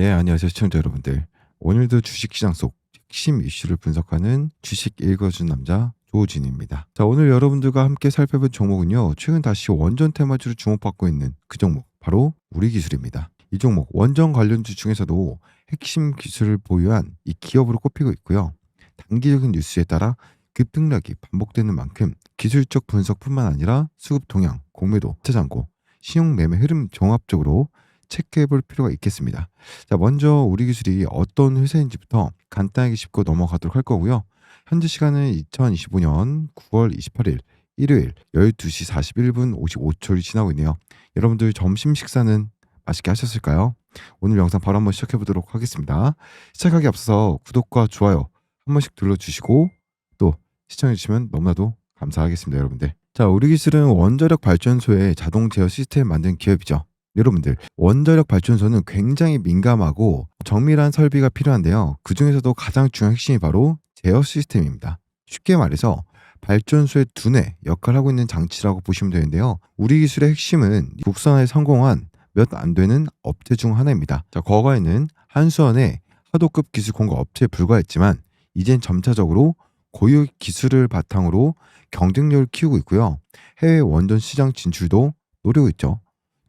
네, 안녕하세요, 시청자 여러분들. 오늘도 주식시장 속 핵심 이슈를 분석하는 주식 읽어준 남자 조진입니다. 자, 오늘 여러분들과 함께 살펴볼 종목은요, 최근 다시 원전 테마주로 주목받고 있는 그 종목, 바로 우리기술입니다. 이 종목 원전 관련주 중에서도 핵심 기술을 보유한 이 기업으로 꼽히고 있고요. 단기적인 뉴스에 따라 급등락이 반복되는 만큼 기술적 분석뿐만 아니라 수급 동향, 공매도, 차장고, 신용 매매 흐름 종합적으로 체크해 볼 필요가 있겠습니다. 자, 먼저 우리 기술이 어떤 회사인지부터 간단하게 짚고 넘어가도록 할 거고요. 현재 시간은 2025년 9월 28일 일요일 12시 41분 55초를 지나고 있네요. 여러분들 점심 식사는 맛있게 하셨을까요? 오늘 영상 바로 한번 시작해 보도록 하겠습니다. 시작하기 앞서서 구독과 좋아요 한 번씩 눌러주시고 또 시청해 주시면 너무나도 감사하겠습니다, 여러분들. 자, 우리 기술은 원자력 발전소의 자동 제어 시스템을 만든 기업이죠. 여러분들, 원자력 발전소는 굉장히 민감하고 정밀한 설비가 필요한데요. 그 중에서도 가장 중요한 핵심이 바로 제어 시스템입니다. 쉽게 말해서 발전소의 두뇌 역할을 하고 있는 장치라고 보시면 되는데요. 우리 기술의 핵심은 국산화에 성공한 몇 안 되는 업체 중 하나입니다. 자, 과거에는 한수원의 하도급 기술 공급 업체에 불과했지만 이젠 점차적으로 고유 기술을 바탕으로 경쟁력을 키우고 있고요. 해외 원전 시장 진출도 노리고 있죠.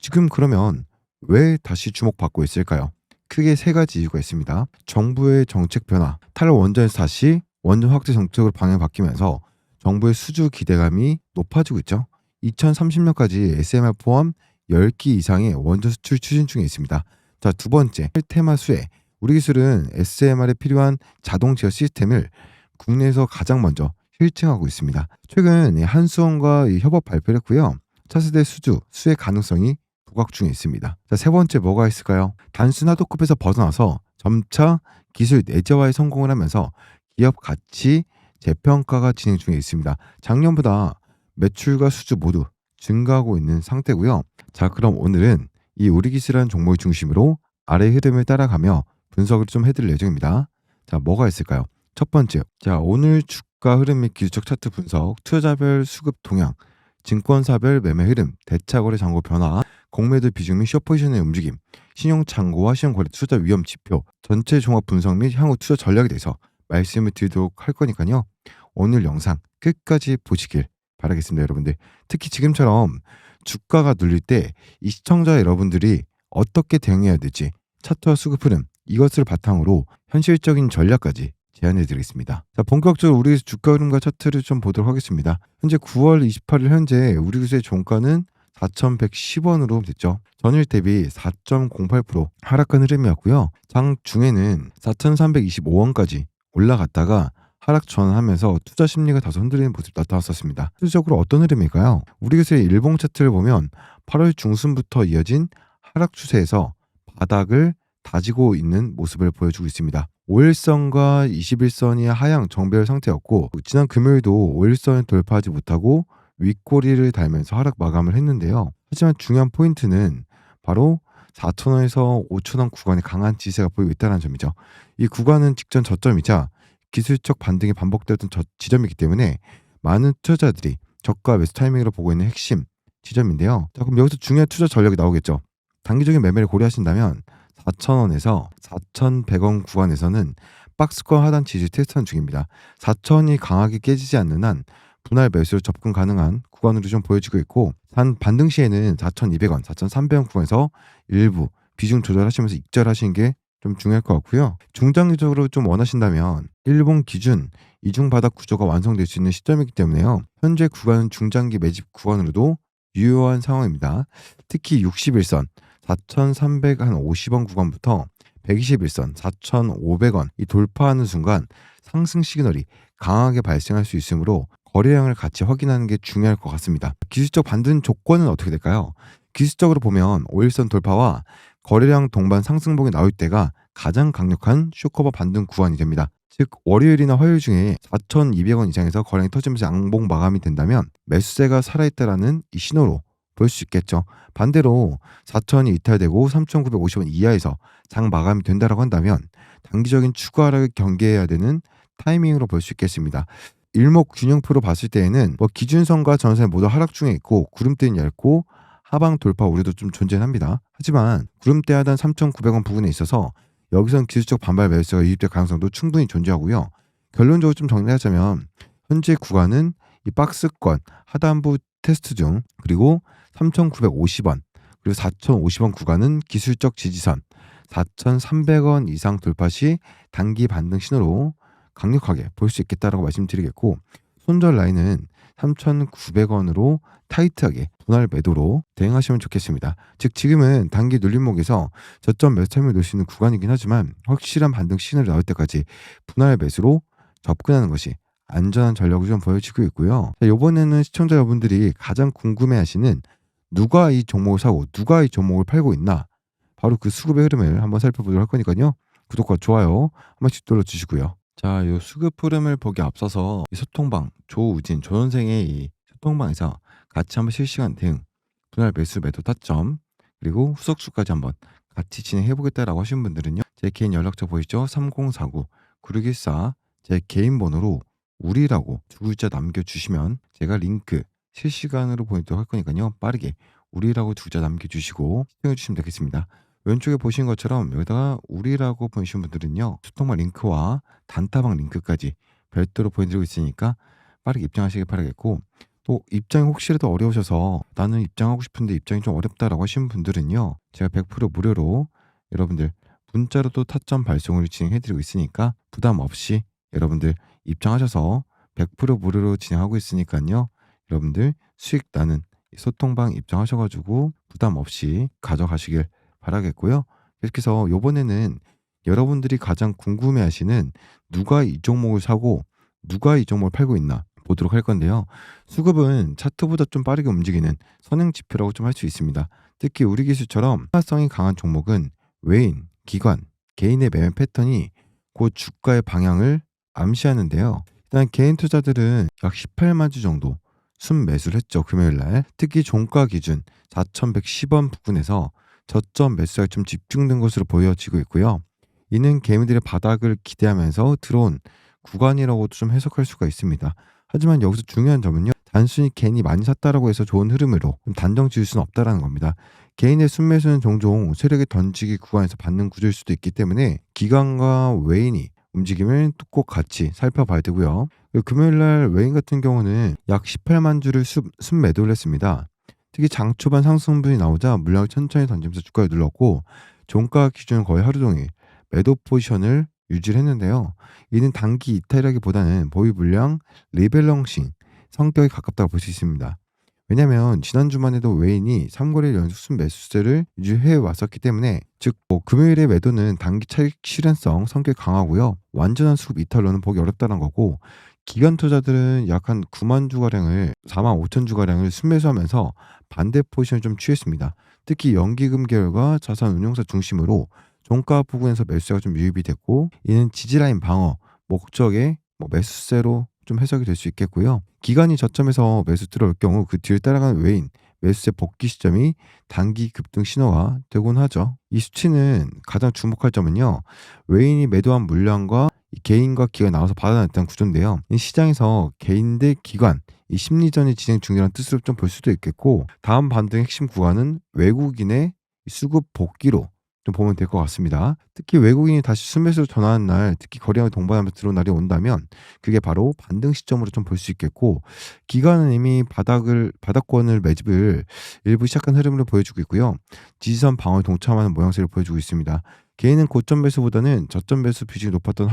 지금 그러면 왜 다시 주목받고 있을까요? 크게 세 가지 이유가 있습니다. 정부의 정책 변화, 탈원전에서 다시 원전 확대 정책으로 방향이 바뀌면서 정부의 수주 기대감이 높아지고 있죠. 2030년까지 SMR 포함 10기 이상의 원전 수출 추진 중에 있습니다. 자, 두 번째, 테마 수혜. 우리 기술은 SMR에 필요한 자동 제어 시스템을 국내에서 가장 먼저 실증하고 있습니다. 최근 한수원과 협업 발표를 했고요. 차세대 수혜 가능성이 부각 중에 있습니다. 자, 세 번째 뭐가 있을까요? 단순 하도급에서 벗어나서 점차 기술 내재화에 성공을 하면서 기업 가치 재평가가 진행 중에 있습니다. 작년보다 매출과 수주 모두 증가하고 있는 상태고요. 자, 그럼 오늘은 이 우리기술이라는 종목을 중심으로 아래 흐름을 따라가며 분석을 좀 해드릴 예정입니다. 자, 뭐가 있을까요? 첫 번째, 자, 오늘 주가 흐름 및 기술적 차트 분석, 투자자별 수급 동향, 증권사별 매매 흐름, 대차거래 잔고 변화, 공매도 비중 및 숏포지션의 움직임, 신용창고와 시험거래 투자 위험 지표, 전체 종합 분석 및 향후 투자 전략에 대해서 말씀을 드리도록 할 거니까요. 오늘 영상 끝까지 보시길 바라겠습니다, 여러분들. 특히 지금처럼 주가가 눌릴 때 이 시청자 여러분들이 어떻게 대응해야 될지 차트와 수급 흐름, 이것을 바탕으로 현실적인 전략까지 제안해 드리겠습니다. 자, 본격적으로 우리 주가 흐름과 차트를 좀 보도록 하겠습니다. 현재 9월 28일 현재 우리 기술의 종가는 4,110원으로 됐죠. 전일 대비 4.08% 하락한 흐름이었고요. 장 중에는 4,325원까지 올라갔다가 하락 전환하면서 투자 심리가 다소 흔들리는 모습이 나타났었습니다. 실질적으로 어떤 흐름일까요? 우리 기술의 일봉 차트를 보면 8월 중순부터 이어진 하락 추세에서 바닥을 다지고 있는 모습을 보여주고 있습니다. 5일선과 21선이 하향 정배열 상태였고 지난 금요일도 5일선을 돌파하지 못하고 윗꼬리를 달면서 하락 마감을 했는데요. 하지만 중요한 포인트는 바로 4,000원에서 5,000원 구간의 강한 지세가 보이고 있다는 점이죠. 이 구간은 직전 저점이자 기술적 반등이 반복되던 지점이기 때문에 많은 투자자들이 저가 매수 타이밍으로 보고 있는 핵심 지점인데요. 자, 그럼 여기서 중요한 투자 전략이 나오겠죠. 단기적인 매매를 고려하신다면 4,000원에서 4,100원 구간에서는 박스권 하단 지지 테스트하는 중입니다. 4,000원이 강하게 깨지지 않는 한 분할 매수로 접근 가능한 구간으로 좀 보여지고 있고 단 반등 시에는 4,200원, 4,300원 구간에서 일부 비중 조절하시면서 익절하시는 게 좀 중요할 것 같고요. 중장기적으로 좀 원하신다면 일본 기준 이중 바닥 구조가 완성될 수 있는 시점이기 때문에요. 현재 구간은 중장기 매집 구간으로도 유효한 상황입니다. 특히 61선 4,350원 구간부터 121선 4,500원 이 돌파하는 순간 상승 시그널이 강하게 발생할 수 있으므로 거래량을 같이 확인하는 게 중요할 것 같습니다. 기술적 반등 조건은 어떻게 될까요? 기술적으로 보면 5일선 돌파와 거래량 동반 상승폭이 나올 때가 가장 강력한 쇼커버 반등 구간이 됩니다. 즉 월요일이나 화요일 중에 4,200원 이상에서 거래량이 터지면서 양봉 마감이 된다면 매수세가 살아있다라는 이 신호로 볼 수 있겠죠. 반대로 4,000원이 이탈되고 3,950원 이하에서 장 마감이 된다라고 한다면 단기적인 추가 하락을 경계해야 되는 타이밍으로 볼 수 있겠습니다. 일목 균형표로 봤을 때에는 기준선과 전선이 모두 하락 중에 있고 구름대는 얇고 하방 돌파 우려도 좀 존재합니다. 하지만 구름대 하단 3,900원 부근에 있어서 여기선 기술적 반발 매수가 유입될 가능성도 충분히 존재하고요. 결론적으로 좀 정리하자면 현재 구간은 이 박스권 하단부 테스트 중, 그리고 3,950원 그리고 4,050원 구간은 기술적 지지선, 4,300원 이상 돌파 시 단기 반등 신호로 강력하게 볼 수 있겠다라고 말씀드리겠고, 손절 라인은 3,900원으로 타이트하게 분할 매도로 대응하시면 좋겠습니다. 즉 지금은 단기 눌림목에서 저점 매수 타이밍을 놓을 수 있는 구간이긴 하지만 확실한 반등 시그널이 나올 때까지 분할 매수로 접근하는 것이 안전한 전략으로 좀 보여지고 있고요. 자, 이번에는 시청자 여러분들이 가장 궁금해하시는 누가 이 종목을 사고 누가 이 종목을 팔고 있나, 바로 그 수급의 흐름을 한번 살펴보도록 할 거니까요. 구독과 좋아요 한 번씩 눌러주시고요. 자, 요 수급 흐름을 보기 앞서서 이 소통방 조우진 조선생의 이 소통방에서 같이 한번 실시간 대응, 분할 매수 매도 타점, 그리고 후속수까지 한번 같이 진행해 보겠다라고 하신 분들은요, 제 개인 연락처 보이죠? 3049-9614 제 개인 번호로 우리라고 두 글자 남겨주시면 제가 링크 실시간으로 보내도록 할 거니까요. 빠르게 우리라고 두 글자 남겨주시고 시청해 주시면 되겠습니다. 왼쪽에 보신 것처럼 여기다가 우리라고 보내신 분들은요, 소통방 링크와 단타방 링크까지 별도로 보내드리고 있으니까 빠르게 입장하시길 바라겠고, 또 입장이 혹시라도 어려우셔서 나는 입장하고 싶은데 입장이 좀 어렵다라고 하시는 분들은요, 제가 100% 무료로 여러분들 문자로도 타점 발송을 진행해드리고 있으니까 부담 없이 여러분들 입장하셔서 100% 무료로 진행하고 있으니까요. 여러분들 수익 나는 소통방 입장하셔가지고 부담 없이 가져가시길 바라겠고요. 계속해서 이번에는 여러분들이 가장 궁금해하시는 누가 이 종목을 사고 누가 이 종목을 팔고 있나 보도록 할 건데요. 수급은 차트보다 좀 빠르게 움직이는 선행 지표라고 좀 할 수 있습니다. 특히 우리 기술처럼 하성이 강한 종목은 외인, 기관, 개인의 매매 패턴이 그 주가의 방향을 암시하는데요. 일단 개인 투자들은 약 18만 주 정도 순매수를 했죠. 금요일날. 특히 종가 기준 4,110원 부근에서 저점 매수가 좀 집중된 것으로 보여지고 있고요. 이는 개미들의 바닥을 기대하면서 들어온 구간이라고도 좀 해석할 수가 있습니다. 하지만 여기서 중요한 점은요, 단순히 개인이 많이 샀다라고 해서 좋은 흐름으로 단정 지을 수는 없다라는 겁니다. 개인의 순매수는 종종 세력의 던지기 구간에서 받는 구조일 수도 있기 때문에 기관과 외인이 움직임을 꼭 같이 살펴봐야 되고요. 금요일날 외인 같은 경우는 약 18만 주를 순매도를 했습니다. 특히 장 초반 상승분이 나오자 물량을 천천히 던지면서 주가를 눌렀고, 종가 기준 거의 하루 종일 매도 포지션을 유지를 했는데요. 이는 단기 이탈이라기보다는 보유 물량 리밸런싱 성격이 가깝다고 볼 수 있습니다. 왜냐하면 지난 주만 해도 외인이 3거래일 연속 순매수세를 유지해 왔었기 때문에, 즉 금요일의 매도는 단기 차익 실현성 성격이 강하고요. 완전한 수급 이탈로는 보기 어렵다는 거고, 기관 투자들은 약 한 9만 주가량을 4만 5천 주가량을 순매수하면서 반대 포지션을 좀 취했습니다. 특히 연기금 계열과 자산 운용사 중심으로 종가 부근에서 매수세가 좀 유입이 됐고, 이는 지지라인 방어 목적의 매수세로 좀 해석이 될 수 있겠고요. 기관이 저점에서 매수 들어올 경우 그 뒤를 따라가는 외인 매수세 복귀 시점이 단기 급등 신호가 되곤 하죠. 이 수치는 가장 주목할 점은요, 외인이 매도한 물량과 개인과 기관이 나와서 받아냈다는 구조인데요. 이 시장에서 개인 대 기관 이 심리전이 진행 중이라는 뜻으로 좀 볼 수도 있겠고, 다음 반등의 핵심 구간은 외국인의 수급 복귀로 좀 보면 될 것 같습니다. 특히 외국인이 다시 순매수로 전환하는 날, 특히 거래량이 동반하면서 들어온 날이 온다면 그게 바로 반등 시점으로 좀 볼 수 있겠고, 기관은 이미 바닥권을 매집을 일부 시작한 흐름으로 보여주고 있고요. 지지선 방어에 동참하는 모양새를 보여주고 있습니다. 개인은 고점 매수보다는 저점 매수 비중이 높았던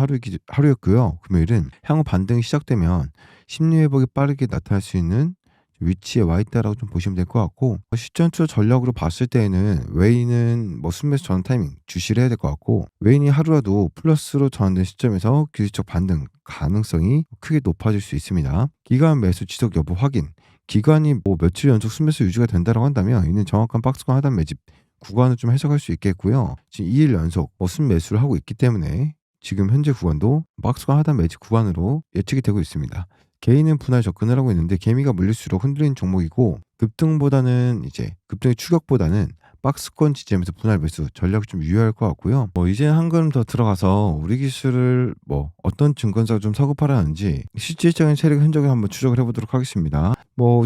하루였고요. 금요일은 향후 반등이 시작되면 심리 회복이 빠르게 나타날 수 있는 위치에 와 있다라고 좀 보시면 될 것 같고, 시장 투자 전략으로 봤을 때에는 외인은 순매수 전환 타이밍 주시를 해야 될 것 같고, 외인이 하루라도 플러스로 전환된 시점에서 기술적 반등 가능성이 크게 높아질 수 있습니다. 기관 매수 지속 여부 확인. 기관이 며칠 연속 순매수 유지가 된다고 한다면 이는 정확한 박스권 하단 매집 구간을 좀 해석할 수 있겠고요. 지금 2일 연속 순매수를 하고 있기 때문에 지금 현재 구간도 박스권 하단 매집 구간으로 예측이 되고 있습니다. 개인은 분할 접근을 하고 있는데 개미가 물릴수록 흔들리는 종목이고, 급등의 추격보다는 박스권 지점에서 분할 매수 전략이 좀 유효할 것 같고요. 이제 한 걸음 더 들어가서 우리 기술을 어떤 증권사가 좀 서급하라는지 실질적인 세력 흔적을 한번 추적을 해보도록 하겠습니다.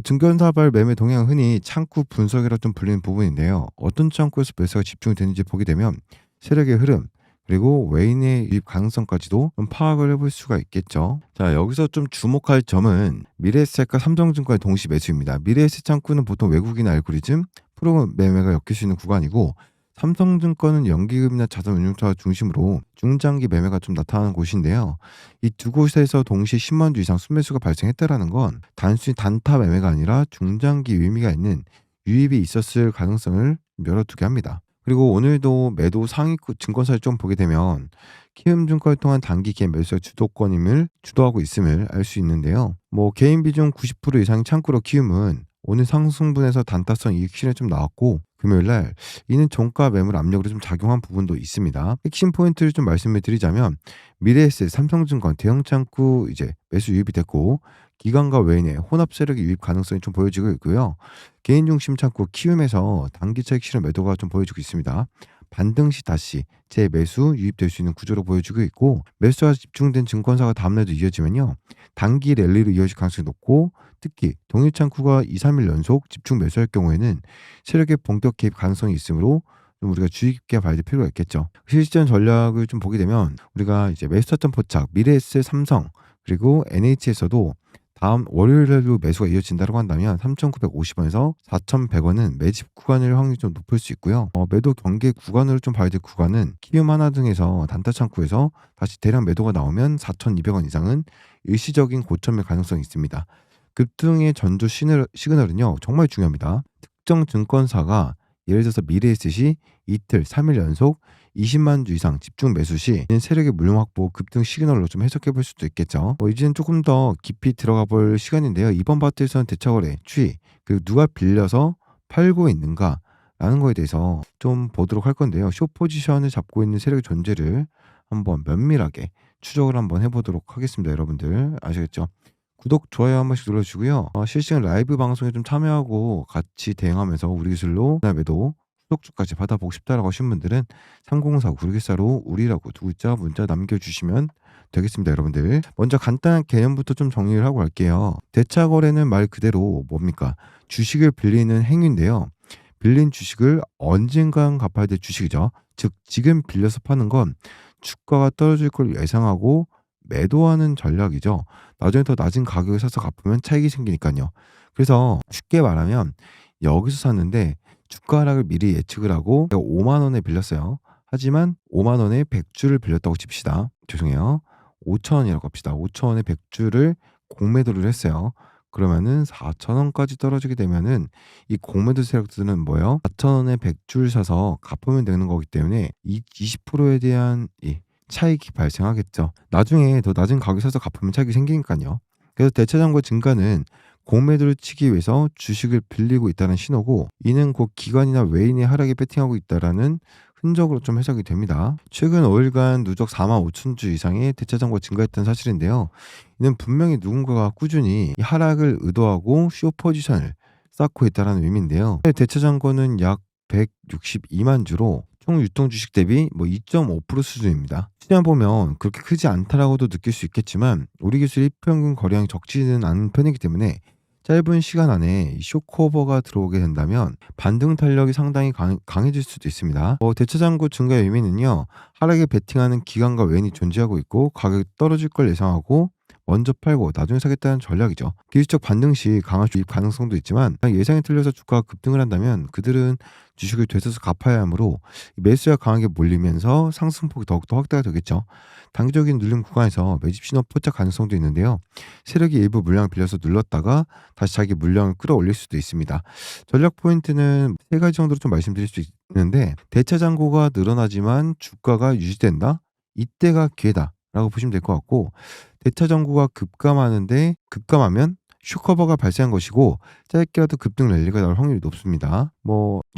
증권사발 매매 동향 흔히 창구 분석이라 좀 불리는 부분인데요. 어떤 창구에서 매수가 집중이 되는지 보게 되면 세력의 흐름 그리고 외인의 유입 가능성까지도 좀 파악을 해볼 수가 있겠죠. 자, 여기서 좀 주목할 점은 미래에셋과 삼성증권의 동시 매수입니다. 미래에셋 창구는 보통 외국인 알고리즘, 프로 매매가 엮일 수 있는 구간이고 삼성증권은 연기금이나 자산운용투자 중심으로 중장기 매매가 좀 나타나는 곳인데요. 이 두 곳에서 동시에 10만 주 이상 순매수가 발생했다라는 건 단순히 단타 매매가 아니라 중장기 의미가 있는 유입이 있었을 가능성을 열어두게 합니다. 그리고 오늘도 매도 상위권 증권사를 좀 보게 되면 키움증권을 통한 단기 기획 매수의 주도권임을 주도하고 있음을 알 수 있는데요. 개인 비중 90% 이상 창구로 키움은 오늘 상승분에서 단타성 이익 실현이 좀 나왔고 금요일 날 이는 종가 매물 압력으로 좀 작용한 부분도 있습니다. 핵심 포인트를 좀 말씀을 드리자면 미래에셋, 삼성증권 대형 창구 이제 매수 유입이 됐고 기관과 외인의 혼합 세력의 유입 가능성이 좀 보여지고 있고요. 개인 중심 창구 키움에서 단기 차익 실현 매도가 좀 보여지고 있습니다. 반등 시 다시 재매수 유입될 수 있는 구조로 보여지고 있고 매수가 집중된 증권사가 다음날도 이어지면요. 단기 랠리로 이어질 가능성이 높고 특히 동일 창구가 2, 3일 연속 집중 매수할 경우에는 세력의 본격 개입 가능성이 있으므로 좀 우리가 주의 깊게 봐야 될 필요가 있겠죠. 실전 전략을 좀 보게 되면 우리가 이제 매수 타점 포착, 미래에셋, 삼성 그리고 NH에서도 다음 월요일에도 매수가 이어진다고 한다면 3,950원에서 4,100원은 매집 구간일 확률이 좀 높을 수 있고요. 매도 경계 구간으로 좀 봐야 될 구간은 키움 하나 등에서 단타 창구에서 다시 대량 매도가 나오면 4,200원 이상은 일시적인 고점일 가능성이 있습니다. 급등의 전조 시그널은요 정말 중요합니다. 특정 증권사가 예를 들어서 미래에셋이 이틀, 3일 연속 20만 주 이상 집중 매수 시 세력의 물량 확보 급등 시그널로 좀 해석해 볼 수도 있겠죠. 이제는 조금 더 깊이 들어가 볼 시간인데요. 이번 파트에서는 대차거래 추이 그리고 누가 빌려서 팔고 있는가 라는 거에 대해서 좀 보도록 할 건데요. 숏 포지션을 잡고 있는 세력의 존재를 한번 면밀하게 추적을 한번 해보도록 하겠습니다. 여러분들 아시겠죠? 구독, 좋아요 한 번씩 눌러주시고요. 실시간 라이브 방송에 좀 참여하고 같이 대응하면서 우리 기술로 매도 후속주까지 받아보고 싶다라고 하신 분들은 3049 우리기사로 우리라고 두 글자 문자 남겨주시면 되겠습니다. 여러분들 먼저 간단한 개념부터 좀 정리를 하고 갈게요. 대차거래는 말 그대로 뭡니까? 주식을 빌리는 행위인데요. 빌린 주식을 언젠간 갚아야 될 주식이죠. 즉 지금 빌려서 파는 건 주가가 떨어질 걸 예상하고 매도하는 전략이죠. 나중에 더 낮은 가격에 사서 갚으면 차익이 생기니까요. 그래서 쉽게 말하면 여기서 샀는데 주가 하락을 미리 예측을 하고 5만 원에 빌렸어요. 하지만 5만 원에 100주를 빌렸다고 칩시다. 죄송해요. 5천 원이라고 합시다. 5천 원에 100주를 공매도를 했어요. 그러면은 4천 원까지 떨어지게 되면은 이 공매도 세력들은 뭐예요? 4천 원에 100주를 사서 갚으면 되는 거기 때문에 이 20%에 대한 이 차익이 발생하겠죠. 나중에 더 낮은 가격에 사서 갚으면 차익이 생기니까요. 그래서 대차장고 증가는 공매도를 치기 위해서 주식을 빌리고 있다는 신호고 이는 곧 기관이나 외인의 하락에 베팅하고 있다라는 흔적으로 좀 해석이 됩니다. 최근 5일간 누적 4만 5천 주 이상의 대차장고가 증가했다는 사실인데요. 이는 분명히 누군가가 꾸준히 이 하락을 의도하고 숏 포지션을 쌓고 있다는 의미인데요. 대차장고는 약 162만 주로 총 유통 주식 대비 2.5% 수준입니다. 시장 보면 그렇게 크지 않다라고도 느낄 수 있겠지만 우리 기술 일평균 거래량이 적지는 않은 편이기 때문에 짧은 시간 안에 쇼커버가 들어오게 된다면 반등 탄력이 상당히 강해질 수도 있습니다. 대차장고 증가의 의미는요. 하락에 베팅하는 기관과 외인이 존재하고 있고 가격이 떨어질 걸 예상하고 먼저 팔고 나중에 사겠다는 전략이죠. 기술적 반등 시 강한 주입 가능성도 있지만 예상이 틀려서 주가가 급등을 한다면 그들은 주식을 되서서 갚아야 하므로 매수가 강하게 몰리면서 상승폭이 더욱더 확대가 되겠죠. 단기적인 눌림 구간에서 매집 신호 포착 가능성도 있는데요. 세력이 일부 물량을 빌려서 눌렀다가 다시 자기 물량을 끌어올릴 수도 있습니다. 전략 포인트는 세 가지 정도로 좀 말씀드릴 수 있는데 대차 잔고가 늘어나지만 주가가 유지된다? 이때가 기회다 라고 보시면 될 것 같고 대차 잔고가 급감하면 숏커버가 발생한 것이고 짧게라도 급등 랠리가 나올 확률이 높습니다.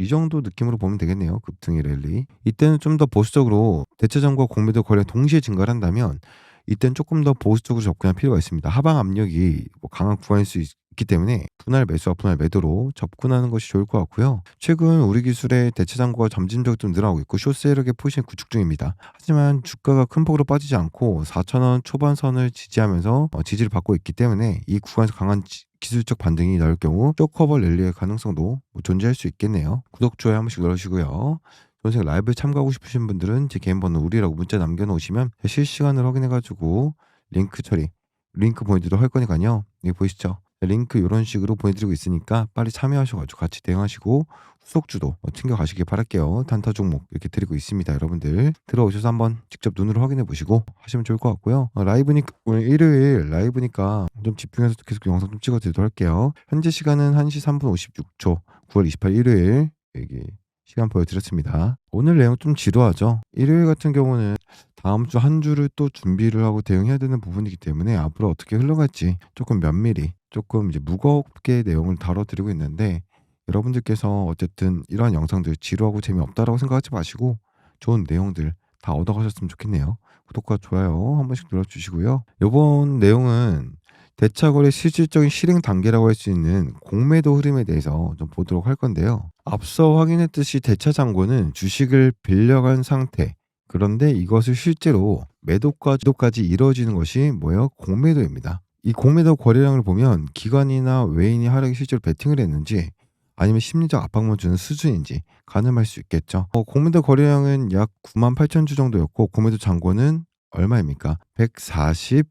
이 정도 느낌으로 보면 되겠네요. 급등의 랠리. 이때는 좀 더 보수적으로 대차 잔고와 공매도 거래가 동시에 증가를 한다면 이땐 조금 더 보수적으로 접근할 필요가 있습니다. 하방 압력이 강한 구간일 수 있기 때문에 분할 매수와 분할 매도로 접근하는 것이 좋을 것 같고요. 최근 우리 기술의 대체 잔고가 점진적으로 좀 늘어나고 있고 숏세력의 포지션이 구축 중입니다. 하지만 주가가 큰 폭으로 빠지지 않고 4,000원 초반선을 지지하면서 지지를 받고 있기 때문에 이 구간에서 강한 기술적 반등이 나올 경우 쇼커버 랠리의 가능성도 존재할 수 있겠네요. 구독, 좋아요 한 번씩 눌러주시고요. 선생 라이브에 참가하고 싶으신 분들은 제 개인 번호 우리라고 문자 남겨놓으시면 실시간으로 확인해가지고 링크 처리, 링크 보내드리도록 할 거니까요. 여기 보이시죠? 링크 이런 식으로 보내드리고 있으니까 빨리 참여하셔가지고 같이 대응하시고 후속주도 챙겨가시길 바랄게요. 단타 종목 이렇게 드리고 있습니다. 여러분들 들어오셔서 한번 직접 눈으로 확인해 보시고 하시면 좋을 것 같고요. 라이브니까 오늘 일요일 라이브니까 좀 집중해서 계속 영상 좀 찍어드리도록 할게요. 현재 시간은 1시 3분 56초 9월 28일 일요일 여기 시간 보여드렸습니다. 오늘 내용 좀 지루하죠? 일요일 같은 경우는 다음 주 한 주를 또 준비를 하고 대응해야 되는 부분이기 때문에 앞으로 어떻게 흘러갈지 조금 면밀히 조금 이제 무겁게 내용을 다뤄드리고 있는데 여러분들께서 어쨌든 이러한 영상들 지루하고 재미없다라고 생각하지 마시고 좋은 내용들 다 얻어가셨으면 좋겠네요. 구독과 좋아요 한 번씩 눌러주시고요. 이번 내용은 대차거래 실질적인 실행 단계라고 할 수 있는 공매도 흐름에 대해서 좀 보도록 할 건데요. 앞서 확인했듯이 대차 잔고는 주식을 빌려간 상태, 그런데 이것을 실제로 매도까지 이루어지는 것이 뭐예요? 공매도입니다. 이 공매도 거래량을 보면 기관이나 외인이 하락에 실제로 베팅을 했는지 아니면 심리적 압박만 주는 수준인지 가늠할 수 있겠죠. 공매도 거래량은 약 9만 8천 주 정도였고 공매도 잔고는 얼마입니까? 143만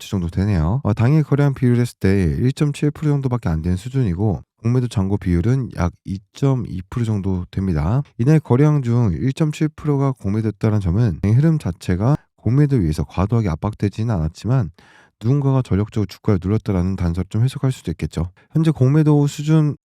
주 정도 되네요. 당일 거래량 비율을 했을 때 1.7% 정도밖에 안 되는 수준이고 공매도 잔고 비율은 약 2.2% 정도 됩니다. 이날 거래량 중 1.7%가 공매도였다는 점은 흐름 자체가 공매도에 의해서 과도하게 압박되지는 않았지만 누군가가 전력적으로 주가를 눌렀다라는 단서를 좀 해석할 수도 있겠죠. 현재 공매도는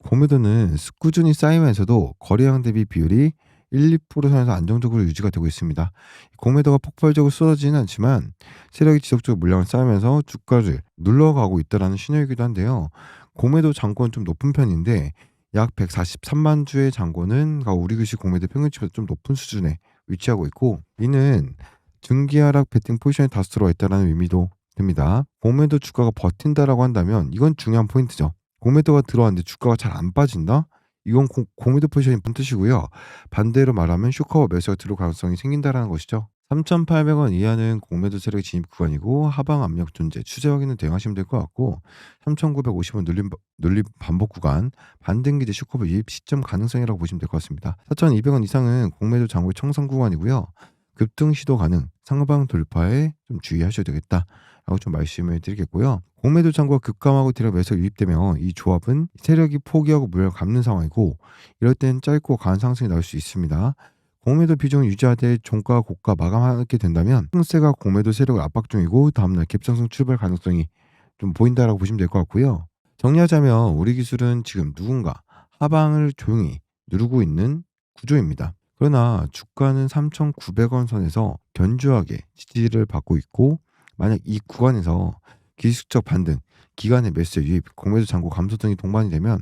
꾸준히 쌓이면서도 거래량 대비 비율이 1~2% 선에서 안정적으로 유지가 되고 있습니다. 공매도가 폭발적으로 쏟아지지는 않지만 세력이 지속적으로 물량을 쌓으면서 주가를 눌러가고 있다는 신호이기도 한데요. 공매도 잔고는 좀 높은 편인데 약 143만 주의 잔고는 우리 글씨 공매도 평균치보다 좀 높은 수준에 위치하고 있고 이는 증기하락 베팅 포지션에 다수 들어와 있다는 의미도 됩니다. 공매도 주가가 버틴다라고 한다면 이건 중요한 포인트죠. 공매도가 들어왔는데 주가가 잘 안 빠진다? 이건 공매도 포지션이 본 뜻이고요. 반대로 말하면 쇼커버 매수가 들어올 가능성이 생긴다라는 것이죠. 3,800원 이하는 공매도 세력의 진입 구간이고 하방 압력 존재, 추세 확인은 대응하시면 될 것 같고 3,950원 눌림 반복 구간, 반등 기대 쇼커버 유입 시점 가능성이라고 보시면 될 것 같습니다. 4,200원 이상은 공매도 잔고의 청산 구간이고요. 급등 시도 가능, 상방 돌파에 좀 주의하셔야 되겠다라고 좀 말씀을 드리겠고요. 공매도 잔고가 급감하고 뒤로 매수 유입되면 이 조합은 세력이 포기하고 물량을 갚는 상황이고 이럴 땐 짧고 강한 상승이 나올 수 있습니다. 공매도 비중을 유지하되 종가 고가 마감하게 된다면 상세가 공매도 세력을 압박 중이고 다음날 갭상승 출발 가능성이 좀 보인다라고 보시면 될 것 같고요. 정리하자면 우리 기술은 지금 누군가 하방을 조용히 누르고 있는 구조입니다. 그러나 주가는 3,900원 선에서 견조하게 지지를 받고 있고 만약 이 구간에서 기술적 반등, 기간의 매수 유입, 공매도 잔고 감소 등이 동반이 되면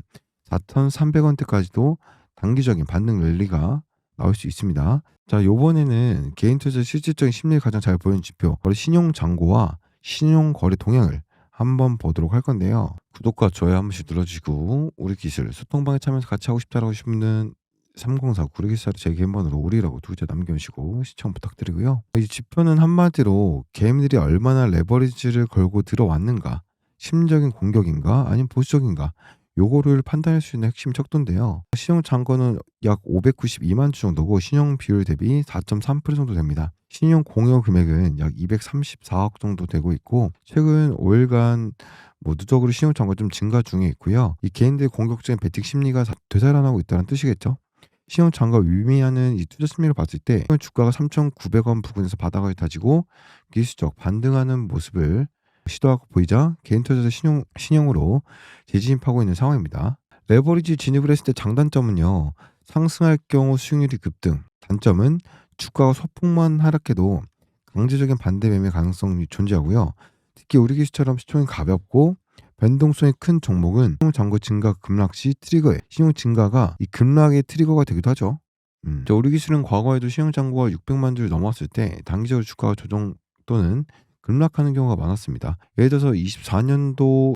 4,300원대까지도 단기적인 반등 랠리가 나올 수 있습니다. 자, 요번에는 개인 투자 실질적인 심리를 가장 잘 보이는 지표, 바로 신용 잔고와 신용 거래 동향을 한번 보도록 할 건데요. 구독과 좋아요 한 번씩 눌러주시고 우리 기술 소통방에 참여해서 같이 하고 싶다라고 하시는 분은 3049 구리기사를 제 개인 번호로 우리라고 두 글자 남겨주시고 시청 부탁드리고요. 이 지표는 한마디로 개인들이 얼마나 레버리지를 걸고 들어왔는가, 심리적인 공격인가 아니면 보수적인가 요거를 판단할 수 있는 핵심 척도인데요. 신용 잔고는 약 592만 주 정도고 신용 비율 대비 4.3% 정도 됩니다. 신용 공여 금액은 약 234억 정도 되고 있고 최근 5일간 누적으로 신용 잔고가 좀 증가 중에 있고요. 이 개인들의 공격적인 베팅 심리가 되살아나고 있다는 뜻이겠죠. 신용 잔고가 위미하는 이 투자 심리를 봤을 때 주가가 3,900원 부근에서 바닥을 다지고 기술적 반등하는 모습을 시도하고 보이자 개인 투자자 신용으로 재진입하고 있는 상황입니다. 레버리지 진입을 했을 때 장단점은요. 상승할 경우 수익률이 급등, 단점은 주가가 소폭만 하락해도 강제적인 반대 매매 가능성이 존재하고요. 특히 우리 기술처럼 시총이 가볍고 변동성이 큰 종목은 신용 잔고 증가 급락 시 트리거에 신용 증가가 이 급락의 트리거가 되기도 하죠. 우리 기술은 과거에도 시형 잔고가 600만 주를 넘었을 때 단기적으로 주가가 조정 또는 급락하는 경우가 많았습니다. 예를 들어서 24년도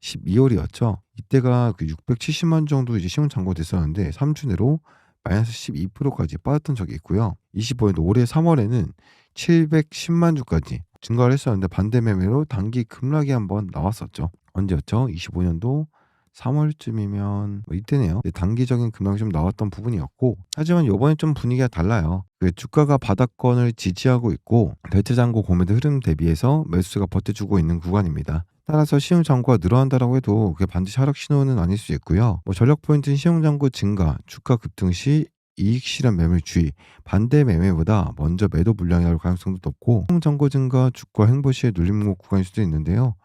12월이었죠. 이때가 그 670만 주 정도 이제 시형 잔고가 됐었는데 3주 내로 마이너스 12%까지 빠졌던 적이 있고요. 25년도 올해 3월에는 710만 주까지 증가를 했었는데 반대 매매로 단기 급락이 한번 나왔었죠. 언제였죠? 25년도 3월쯤이면 이때네요. 단기적인 급락이 좀 나왔던 부분이었고, 하지만 요번에 좀 분위기가 달라요. 그 주가가 바닥권을 지지하고 있고 대체 잔고 공매도 흐름 대비해서 매수세가 버텨주고 있는 구간입니다. 따라서 시형 잔고가 늘어난다라고 해도 그게 반드시 하락 신호는 아닐 수 있고요. 전력 포인트는 시형 잔고 증가, 주가 급등 시 이익 실현 매물 주의, 반대 매매보다 먼저 매도 물량이 나올 가능성도 높고, 시형 잔고 증가, 주가 행보 시에 눌림목 구간일 수도 있는데요.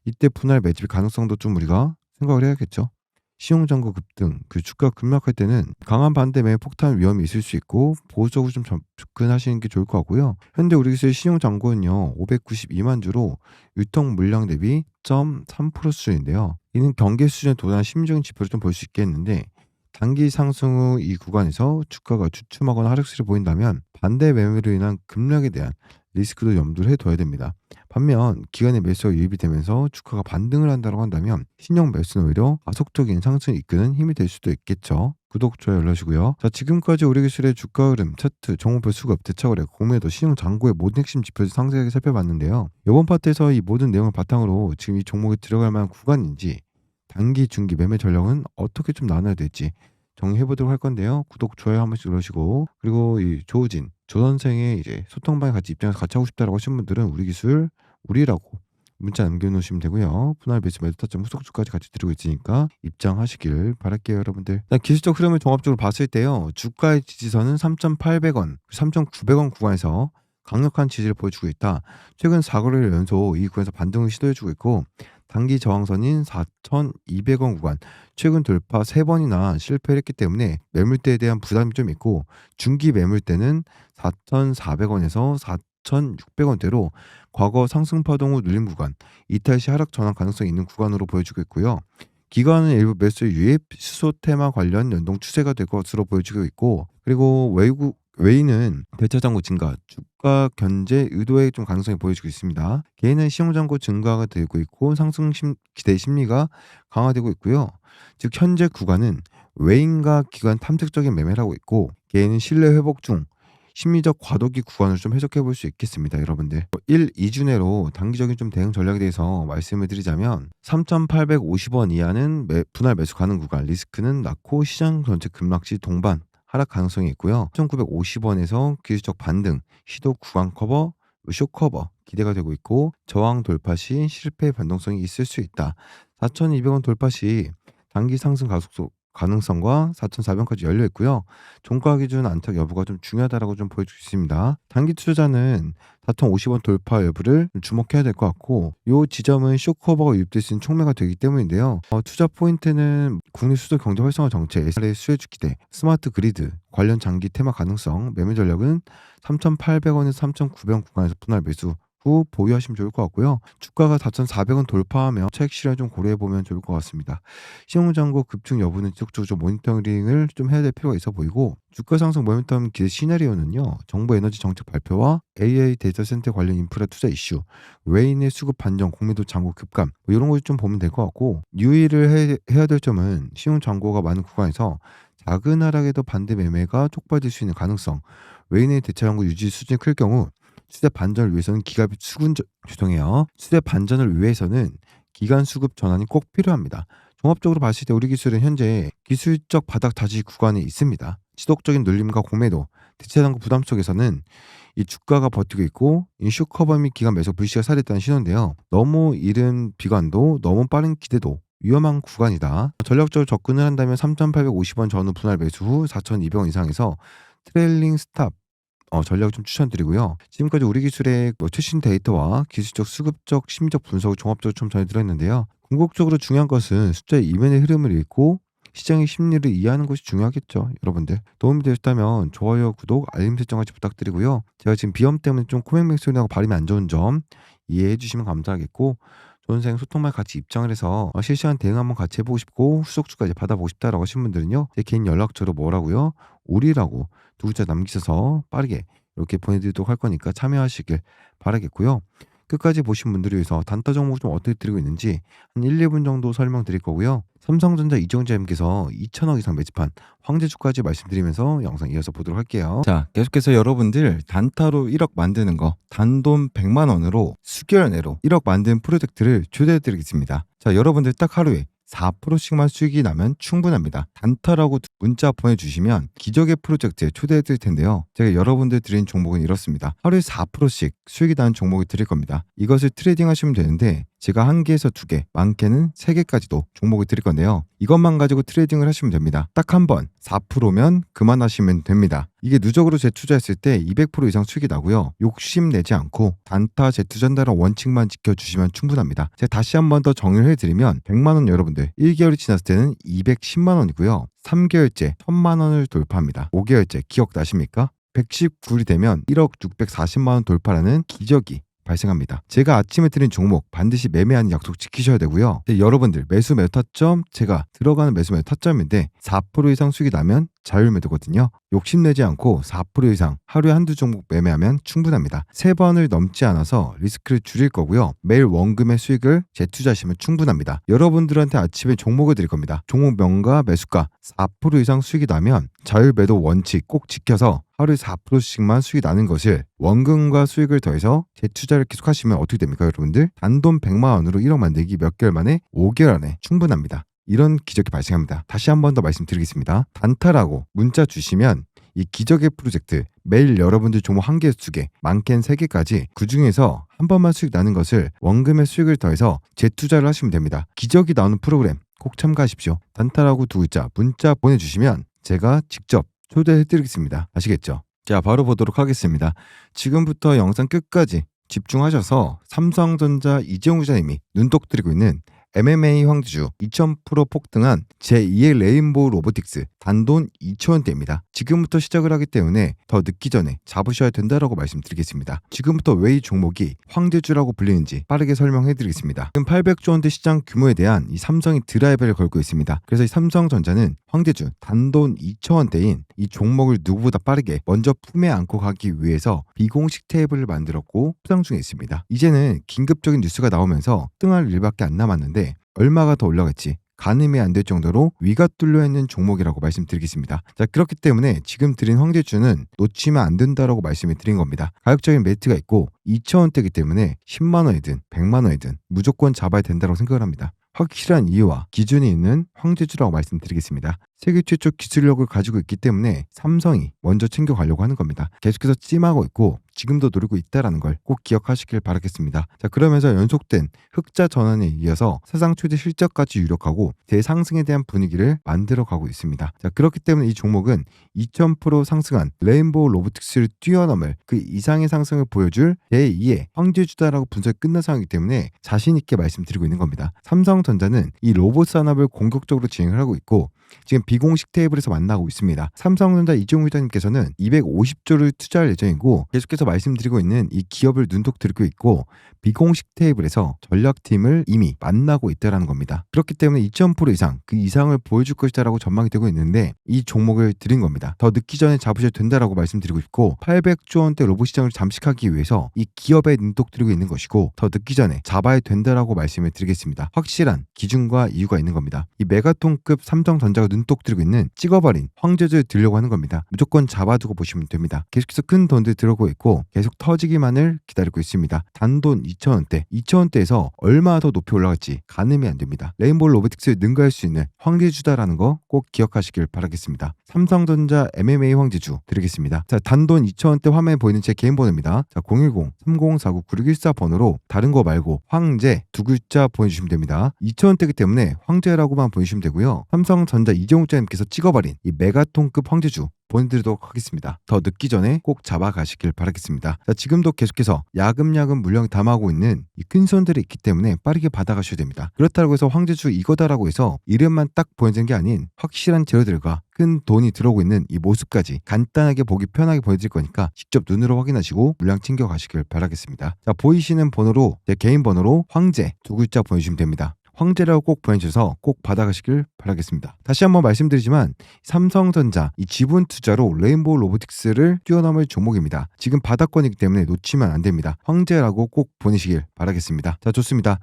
이때 분할 매집 가능성도 좀 우리가 생각을 해야겠죠. 시용 잔고 급등, 그 주가 급락할 때는 강한 반대 매매 폭탄 위험이 있을 수 있고 보수적으로 좀 접근하시는 게 좋을 것 같고요. 현재 우리 기술의 시용 잔고는요 592만 주로 유통 물량 대비 0.3% 수준인데요. 이는 경계 수준에 도달한 심리적인 지표를 좀 볼 수 있겠는데, 단기 상승 후 이 구간에서 주가가 주춤하거나 하락세를 보인다면 반대 매매로 인한 급락에 대한 리스크도 염두를 해둬야 됩니다. 반면 기간의 매수가 유입이 되면서 주가가 반등을 한다고 한다면 신형 매수는 오히려 가속적인 상승을 이끄는 힘이 될 수도 있겠죠. 구독, 좋아요 눌러주시고요. 자, 지금까지 우리 기술의 주가 흐름, 차트, 종목별 수급, 대차거래, 공매도, 신용 잔고의 모든 핵심 지표를 상세하게 살펴봤는데요. 이번 파트에서 이 모든 내용을 바탕으로 지금 이 종목에 들어갈 만한 구간인지, 단기, 중기 매매 전략은 어떻게 좀 나눠야 될지 정리해보도록 할 건데요. 구독, 좋아요 한 번씩 눌러주시고, 그리고 이 조우진, 조 선생의 이제 소통방에 같이 입장해서 같이 하고 싶다라고 하신 분들은 우리 기술, 우리라고 문자 남겨놓으시면 되고요. 분할 매수 매도 타점 후속주까지 같이 드리고 있으니까 입장하시길 바랄게요, 여러분들. 기술적 흐름을 종합적으로 봤을 때요. 주가의 지지선은 3,800원, 3,900원 구간에서 강력한 지지를 보여주고 있다. 최근 4거래일 연속 이 구간에서 반등을 시도해주고 있고, 단기 저항선인 4,200원 구간 최근 돌파 3번이나 실패를 했기 때문에 매물대에 대한 부담이 좀 있고, 중기 매물대는 4,400원에서 4,600원대로 과거 상승 파동 후 눌림 구간, 이탈 시 하락 전환 가능성이 있는 구간으로 보여지고 있고요. 기관은 일부 매수 유입, 수소 테마 관련 연동 추세가 될 것으로 보여지고 있고, 그리고 외인은 대차 잔고 증가, 주가 견제 의도의 좀 가능성이 보여지고 있습니다. 개인은 시용 잔고 증가가 되고 있고 상승 기대 심리가 강화되고 있고요. 즉 현재 구간은 외인과 기관 탐색적인 매매를 하고 있고, 개인은 신뢰 회복 중 심리적 과도기 구간을 좀 해석해 볼 수 있겠습니다, 여러분들. 1, 2주 내로 단기적인 좀 대응 전략에 대해서 말씀을 드리자면 3,850원 이하는 분할 매수 가능 구간, 리스크는 낮고 시장 전체 급락 시 동반 하락 가능성이 있고요. 3,950원에서 기술적 반등, 시도 구간 커버, 쇼 커버 기대가 되고 있고, 저항 돌파 시 실패 변동성이 있을 수 있다. 4,200원 돌파 시 단기 상승 가속도 가능성과 4,400원까지 열려 있고요. 종가 기준 안착 여부가 좀 중요하다라고 좀 보여주고 있습니다. 단기 투자자는 4,050원 돌파 여부를 주목해야 될 것 같고, 이 지점은 쇼커버가 유입될 수 있는 촉매가 되기 때문인데요. 투자 포인트는 국내 수도 경제 활성화 정책, SRA 수혜주 기대, 스마트 그리드 관련 장기 테마 가능성, 매매 전략은 3,800원에서 3,900원 구간에서 분할 매수 후 보유하시면 좋을 것 같고요. 주가가 4,400원 돌파하면 차익 실현 좀 고려해 보면 좋을 것 같습니다. 시용 잔고 급증 여부는 지속적으로 좀 모니터링을 좀 해야 될 필요가 있어 보이고, 주가 상승 모멘텀 기대 시나리오는요. 정부 에너지 정책 발표와 AI 데이터 센터 관련 인프라 투자 이슈, 외인의 수급 반전, 공매도 잔고 급감 이런 걸 좀 보면 될 것 같고, 유의를 해야 될 점은 시용 잔고가 많은 구간에서 작은 하락에도 반대 매매가 촉발될 수 있는 가능성, 외인의 대차 잔고 유지 수준이 클 경우 수대 반전을 위해서는 수대 반전을 위해서는 기간 수급 전환이 꼭 필요합니다. 종합적으로 봤을 때 우리 기술은 현재 기술적 바닥 다지 구간에 있습니다. 지속적인 눌림과 공매도, 대체 잔고 부담 속에서는 이 주가가 버티고 있고, 이 쇼커버 및 기간 매수 불씨가 살했다는 신호인데요. 너무 이른 비관도, 너무 빠른 기대도 위험한 구간이다. 전략적으로 접근을 한다면 3,850원 전후 분할 매수 후 4,200원 이상에서 트레일링 스탑 전략 좀 추천드리고요. 지금까지 우리 기술의 최신 데이터와 기술적, 수급적, 심리적 분석을 종합적으로 좀 전해드렸는데요. 궁극적으로 중요한 것은 숫자의 이면의 흐름을 읽고 시장의 심리를 이해하는 것이 중요하겠죠. 여러분들 도움이 되셨다면 좋아요, 구독, 알림 설정까지 부탁드리고요. 제가 지금 비염 때문에 좀 코맹맹 소리 나고 발음이 안 좋은 점 이해해 주시면 감사하겠고, 존생 소통만 같이 입장을 해서 실시간 대응 한번 같이 해보고 싶고 후속주까지 받아보고 싶다라고 하신 분들은요. 제 개인 연락처로 뭐라고요? 우리라고 두 글자 남기셔서 빠르게 이렇게 보내드리도록 할 거니까 참여하시길 바라겠고요. 끝까지 보신 분들을 위해서 단타 종목 좀 어떻게 드리고 있는지 한 1, 2분 정도 설명드릴 거고요. 삼성전자 이정재님께서 2천억 이상 매집한 황제주까지 말씀드리면서 영상 이어서 보도록 할게요. 자, 계속해서 여러분들 단타로 1억 만드는 거 단돈 100만 원으로 수개월 내로 1억 만드는 프로젝트를 초대해 드리겠습니다. 자, 여러분들 딱 하루에 4%씩만 수익이 나면 충분합니다. 단타라고 문자 보내주시면 기적의 프로젝트에 초대해 드릴 텐데요. 제가 여러분들 드린 종목은 이렇습니다. 하루에 4%씩 수익이 나는 종목을 드릴 겁니다. 이것을 트레이딩 하시면 되는데 제가 1개에서 2개, 많게는 3개까지도 종목을 드릴 건데요. 이것만 가지고 트레이딩을 하시면 됩니다. 딱 한 번 4%면 그만하시면 됩니다. 이게 누적으로 재투자했을 때 200% 이상 수익이 나고요. 욕심내지 않고 단타 재투자한다는 원칙만 지켜주시면 충분합니다. 제가 다시 한 번 더 정리를 해드리면 100만 원 여러분들 1개월이 지났을 때는 210만 원이고요. 3개월째 1000만 원을 돌파합니다. 5개월째 기억나십니까? 119일이 되면 1억 640만 원 돌파라는 기적이 발생합니다. 제가 아침에 드린 종목 반드시 매매하는 약속 지키셔야 되고요. 여러분들 매수 매도 타점 제가 들어가는 매수 매도 타점인데 4% 이상 수익이 나면 자율 매도거든요. 욕심내지 않고 4% 이상 하루에 한두 종목 매매하면 충분합니다. 3번을 넘지 않아서 리스크를 줄일 거고요. 매일 원금의 수익을 재투자하시면 충분합니다. 여러분들한테 아침에 종목을 드릴 겁니다. 종목명과 매수가 4% 이상 수익이 나면 자율 매도 원칙 꼭 지켜서 하루에 4%씩만 수익이 나는 것을 원금과 수익을 더해서 재투자를 계속하시면 어떻게 됩니까 여러분들? 단돈 100만 원으로 1억 만들기 몇 개월 만에 5개월 안에 충분합니다. 이런 기적이 발생합니다. 다시 한 번 더 말씀드리겠습니다. 단타라고 문자 주시면 이 기적의 프로젝트 매일 여러분들 종목 1개에서 2개, 많게는 3개까지 그 중에서 한 번만 수익 나는 것을 원금의 수익을 더해서 재투자를 하시면 됩니다. 기적이 나오는 프로그램 꼭 참가하십시오. 단타라고 두 글자 문자 보내주시면 제가 직접 초대해드리겠습니다. 아시겠죠? 자, 바로 보도록 하겠습니다. 지금부터 영상 끝까지 집중하셔서 삼성전자 이재용 기자님이 눈독 들이고 있는 MMA 황제주 2000% 폭등한 제2의 레인보우 로보틱스 단돈 2,000원대입니다. 지금부터 시작을 하기 때문에 더 늦기 전에 잡으셔야 된다라고 말씀드리겠습니다. 지금부터 왜 이 종목이 황제주라고 불리는지 빠르게 설명해드리겠습니다. 지금 800조 원대 시장 규모에 대한 이 삼성이 드라이브를 걸고 있습니다. 그래서 이 삼성전자는 황제주 단돈 2,000원대인 이 종목을 누구보다 빠르게 먼저 품에 안고 가기 위해서 비공식 테이블을 만들었고 수상 중에 있습니다. 이제는 긴급적인 뉴스가 나오면서 등할 일밖에 안 남았는데 얼마가 더 올라갈지 가늠이 안 될 정도로 위가 뚫려 있는 종목이라고 말씀드리겠습니다. 자, 그렇기 때문에 지금 드린 황제주는 놓치면 안 된다라고 말씀을 드린 겁니다. 가격적인 메리트가 있고 2,000원대이기 때문에 10만 원이든 100만 원이든 무조건 잡아야 된다고 생각을 합니다. 확실한 이유와 기준이 있는 황제주라고 말씀드리겠습니다. 세계 최초 기술력을 가지고 있기 때문에 삼성이 먼저 챙겨가려고 하는 겁니다. 계속해서 찜하고 있고 지금도 노리고 있다는 걸 꼭 기억하시길 바라겠습니다. 자, 그러면서 연속된 흑자 전환에 이어서 사상 최대 실적까지 유력하고 대상승에 대한 분위기를 만들어가고 있습니다. 자, 그렇기 때문에 이 종목은 2000% 상승한 레인보우 로보틱스를 뛰어넘을 그 이상의 상승을 보여줄 제2의 황제주다라고 분석이 끝난 상황이기 때문에 자신 있게 말씀드리고 있는 겁니다. 삼성전자는 이 로봇 산업을 공격적으로 진행을 하고 있고 지금 비공식 테이블에서 만나고 있습니다. 삼성전자 이종우 회장님께서는 250조를 투자할 예정이고 계속해서 말씀드리고 있는 이 기업을 눈독 들고 있고 비공식 테이블에서 전략팀을 이미 만나고 있다는 겁니다. 그렇기 때문에 2000% 이상 그 이상을 보여줄 것이다라고 전망이 되고 있는데 이 종목을 드린 겁니다. 더 늦기 전에 잡으셔야 된다라고 말씀드리고 있고 800조 원대 로봇 시장을 잠식하기 위해서 이 기업에 눈독 들이고 있는 것이고 더 늦기 전에 잡아야 된다라고 말씀을 드리겠습니다. 확실한 기준과 이유가 있는 겁니다. 이 메가톤급 삼성전자가 눈독 들이고 있는 찍어버린 황제주를 들려고 하는 겁니다. 무조건 잡아두고 보시면 됩니다. 계속해서 큰 돈들 들어오고 있고 계속 터지기만을 기다리고 있습니다. 단돈 2,000원대, 2,000원대에서 얼마나 더 높이 올라갈지 가늠이 안 됩니다. 레인보우 로보틱스를 능가할 수 있는 황제주다라는 거 꼭 기억하시길 바라겠습니다. 삼성전자 MMA 황제주 드리겠습니다. 자, 단돈 2,000원대 화면에 보이는 제 개인 번호입니다. 자, 010-3049-9614 번호로 다른 거 말고 황제 두 글자 보내주시면 됩니다. 2,000원대이기 때문에 황제라고만 보내주시면 되고요. 삼성전자 이정욱자님께서 찍어버린 이 메가톤급 황제주 보내드리도록 하겠습니다. 더 늦기 전에 꼭 잡아가시길 바라겠습니다. 자, 지금도 계속해서 야금야금 물량 담아오고 있는 이 큰 손들이 있기 때문에 빠르게 받아가셔야 됩니다. 그렇다고 해서 황제주 이거다라고 해서 이름만 딱 보여지는 게 아닌 확실한 재료들과 큰 돈이 들어오고 있는 이 모습까지 간단하게 보기 편하게 보여드릴 거니까 직접 눈으로 확인하시고 물량 챙겨 가시길 바라겠습니다. 자, 보이시는 번호로 제 개인 번호로 황제 두 글자 보내주시면 됩니다. 황제라고 꼭 보내주셔서 꼭 받아가시길 바라겠습니다. 다시 한번 말씀드리지만 삼성전자 이 지분 투자로 레인보우 로보틱스를 뛰어넘을 종목입니다. 지금 바닥권이기 때문에 놓치면 안 됩니다. 황제라고 꼭 보내시길 바라겠습니다. 자, 좋습니다.